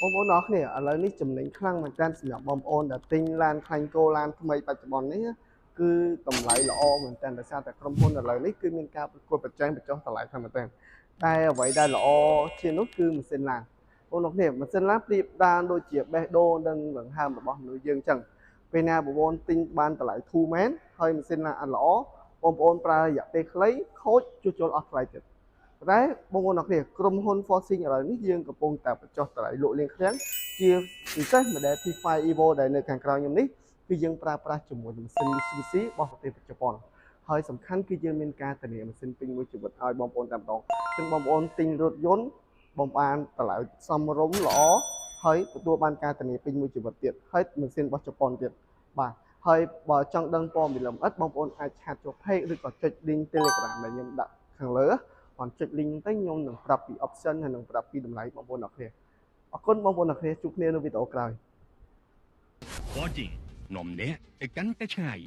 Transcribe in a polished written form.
បងប្អូនអរគ្នាឥឡូវនេះចំណេញខ្លាំងមែនទែនសម្រាប់បងប្អូនដែលទិញឡានខ្លាញ់គោឡានថ្មីបច្ចុប្បន្ននេះគឺតម្លៃល្អមែនទែនដោយសារតែក្រុមហ៊ុនឥឡូវនេះគឺមានការប្រកួតប្រជែងបញ្ចុះតម្លៃខ្លាំងមែនទែនតែអ្វីដែលល្អជាងនោះគឺម៉ាស៊ីនឡានបងប្អូនគ្នាម៉ាស៊ីនឡានប្រៀបបានដូចជាបេះដូងនិងដង្ហើមរបស់មនុស្សយើងអញ្ចឹងពេលណាបងប្អូនទិញបានតម្លៃធូរមែនហើយម៉ាស៊ីនឡានអត់ល្អបងប្អូនប្រើរយៈពេលខ្លីខូចជួសជុលអស់ថ្លៃទៀតតែបងប្អូនអរគ្នាក្រុមហ៊ុន Forcing ឥឡូវនេះយើងកំពុងតែបញ្ចុះតម្លៃលក់លៀងឃ្លាំងជាពិសេស model T5 Evo ដែលនៅខាងក្រៅខ្ញុំនេះគឺយើងប្រើប្រាស់ជាមួយនឹងម៉ាស៊ីន Mitsubishi របស់ប្រទេសជប៉ុនហើយសំខាន់គឺយើងមានការធានាម៉ាស៊ីនពេញមួយជីវិតឲ្យបងប្អូនតែម្ដងអញ្ចឹងបងប្អូនទិញរថយន្តបងបានតម្លៃសមរម្យល្អហើយទទួលបានការធានាពេញមួយជីវិតទៀតហើយម៉ាស៊ីនរបស់ជប៉ុនទៀតបាទហើយបើចង់ដឹងព័ត៌មានលម្អិតបងប្អូនអាចឆាតចូល page ឬក៏ចុច link Telegram ដែលខ្ញុំដាក់ខាងលើគាត់ចុច link ទៅខ្ញុំនឹងប្រាប់ពី option ហើយនឹងប្រាប់ពីតម្លៃបងប្អូនអរគ្នាអរគុណបងប្អូនអរគ្នាជួបគ្នានៅវីដេអូក្រោយ Forging នំនេះទៅកាន់តែឆ្ងាយ